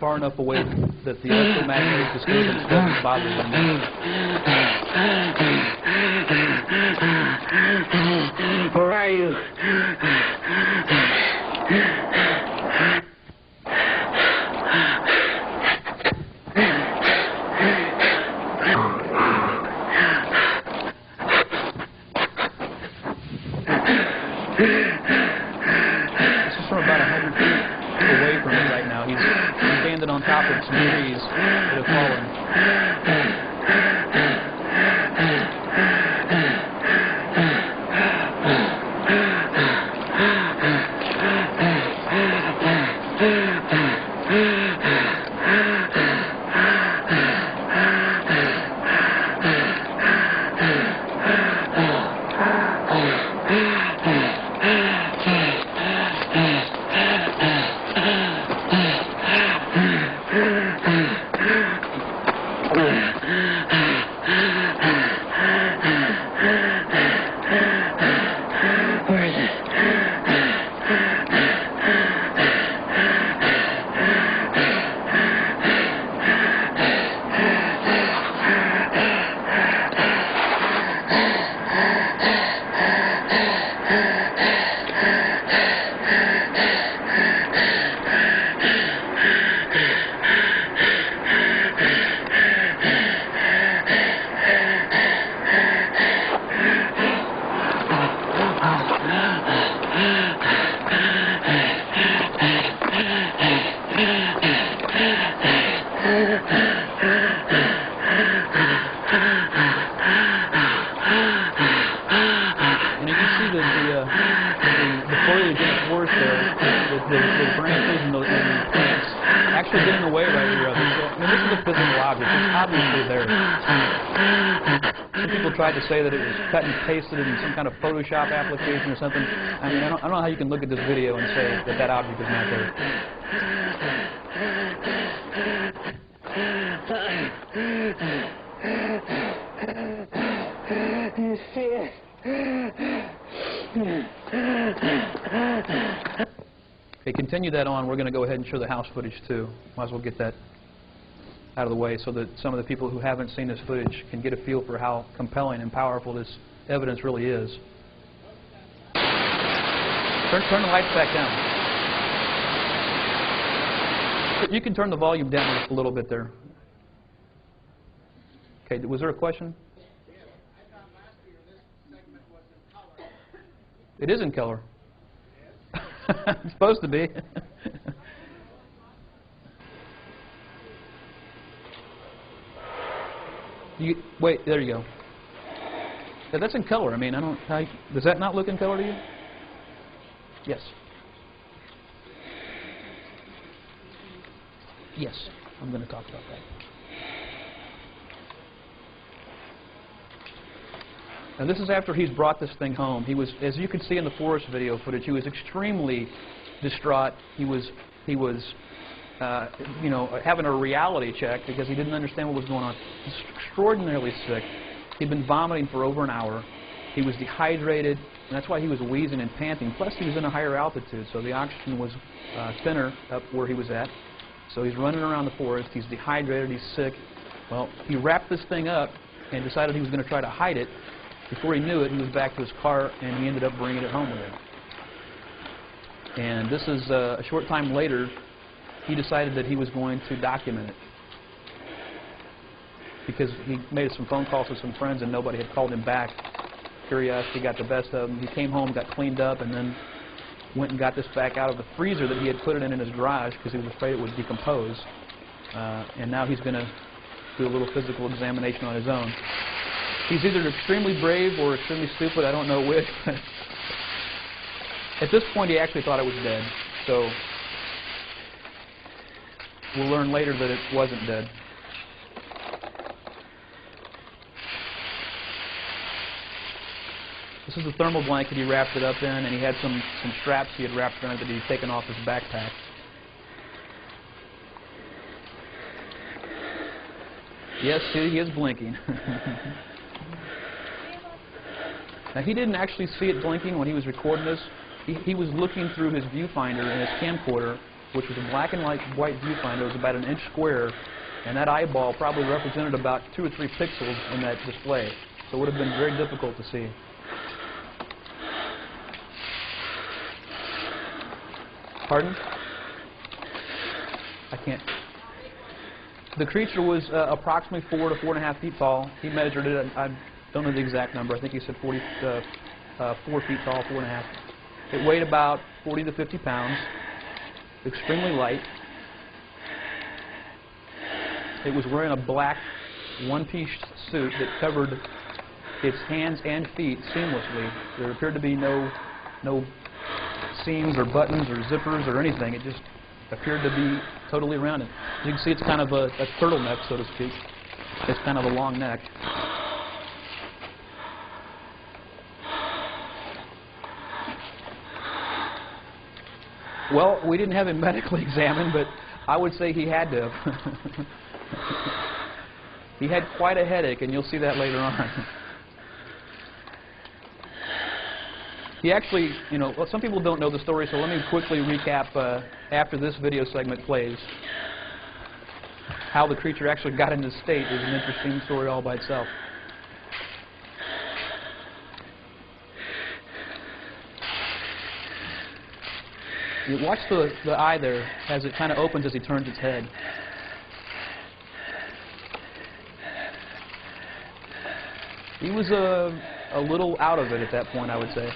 Far enough away that the electromagnetic disturbance doesn't bother them. Where are you? This is from about 100 feet away from me right now. He's standing on top of some trees that have fallen. The branches and the plants actually get in the way right here. So, I mean, this is a physical object. It's obviously there. Some people tried to say that it was cut and pasted in some kind of Photoshop application or something. I mean, I don't know how you can look at this video and say that that object is not there. You see it? Okay, continue that on. We're going to go ahead and show the house footage too. Might as well get that out of the way so that some of the people who haven't seen this footage can get a feel for how compelling and powerful this evidence really is. Turn the lights back down. You can turn the volume down a little bit there. Okay, was there a question? It is in color. It's supposed to be. Wait, there you go. Yeah, that's in color. I mean, I don't. Does that not look in color to you? Yes. Yes, I'm going to talk about that. Now this is after he's brought this thing home. He was, as you can see in the forest video footage, he was extremely distraught. He was you know, having a reality check because he didn't understand what was going on. He was extraordinarily sick. He'd been vomiting for over an hour. He was dehydrated, and that's why he was wheezing and panting. Plus, he was in a higher altitude, so the oxygen was thinner up where he was at. So he's running around the forest. He's dehydrated. He's sick. Well, he wrapped this thing up and decided he was going to try to hide it. Before he knew it, he was back to his car, and he ended up bringing it home with him. And this is a short time later, he decided that he was going to document it. Because he made some phone calls to some friends, and nobody had called him back. Curiosity got the best of him. He came home, got cleaned up, and then went and got this back out of the freezer that he had put it in his garage because he was afraid it would decompose. And now he's going to do a little physical examination on his own. He's either extremely brave or extremely stupid, I don't know which. At this point, he actually thought it was dead. So we'll learn later that it wasn't dead. This is the thermal blanket he wrapped it up in, and he had some straps he had wrapped around it that he'd taken off his backpack. Yes, see, he is blinking. Now, he didn't actually see it blinking when he was recording this. He was looking through his viewfinder in his camcorder, which was a black and white viewfinder. It was about 1 inch square, and that eyeball probably represented about 2 or 3 pixels in that display. So it would have been very difficult to see. Pardon? I can't. The creature was approximately 4 to 4.5 feet tall. He measured it. I don't know the exact number. I think he said 4 feet tall, 4.5. It weighed about 40 to 50 pounds. Extremely light. It was wearing a black one-piece suit that covered its hands and feet seamlessly. There appeared to be no seams or buttons or zippers or anything. It just appeared to be totally around it. As you can see, it's kind of a turtleneck, so to speak. It's kind of a long neck. Well, we didn't have him medically examined, but I would say he had to have. He had quite a headache, and you'll see that later on. He actually, well, some people don't know the story, so let me quickly recap after this video segment plays. How the creature actually got in this state is an interesting story all by itself. You watch the eye there as it kind of opens as he turns its head. He was a little out of it at that point, I would say.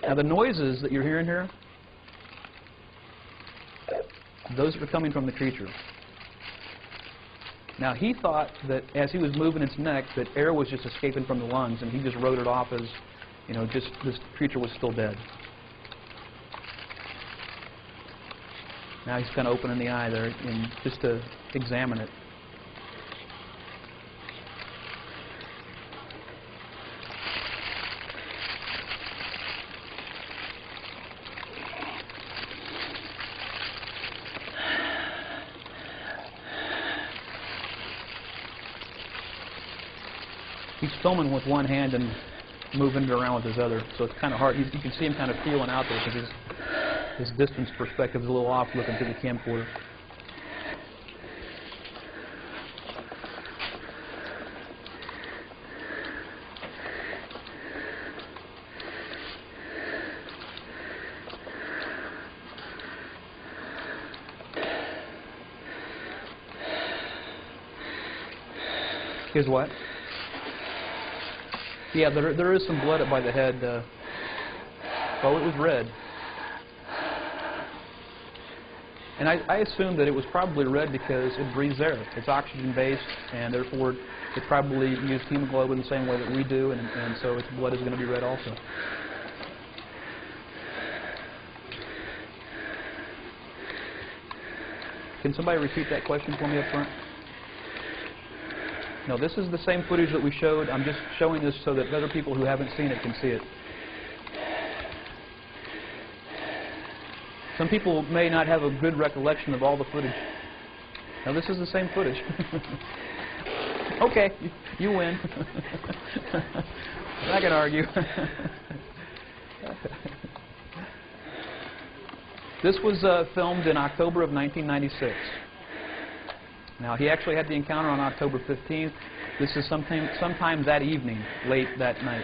Now the noises that you're hearing here, those are coming from the creature. Now he thought that as he was moving its neck that air was just escaping from the lungs, and he just wrote it off as, just this creature was still dead. Now he's kind of opening the eye there just to examine it. He's filming with one hand and moving it around with his other, so it's kind of hard. You can see him kind of feeling out there because his distance perspective is a little off looking through the camcorder. His what? Yeah, there is some blood up by the head. Oh, it was red. And I assumed that it was probably red because it breathes air. It's oxygen-based, and therefore it probably used hemoglobin the same way that we do, and so its blood is going to be red also. Can somebody repeat that question for me up front? No, this is the same footage that we showed. I'm just showing this so that other people who haven't seen it can see it. Some people may not have a good recollection of all the footage. Now, this is the same footage. Okay, you win. I'm not going to argue. This was filmed in October of 1996. Now, he actually had the encounter on October 15th. This is sometime that evening, late that night.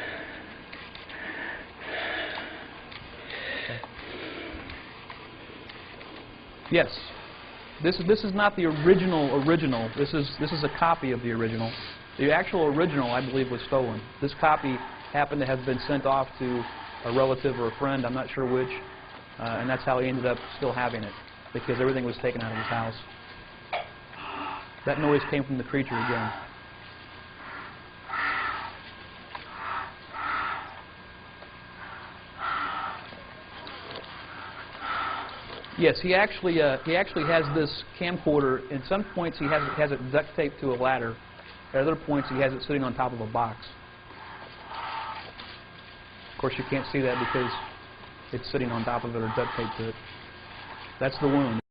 Okay. Yes, this is not the original. This is a copy of the original. The actual original, I believe, was stolen. This copy happened to have been sent off to a relative or a friend, I'm not sure which, and that's how he ended up still having it, because everything was taken out of his house. That noise came from the creature again. Yes, he actually has this camcorder. In some points, he has it duct taped to a ladder. At other points, he has it sitting on top of a box. course, you can't see that because it's sitting on top of it or duct taped to it. That's the wound.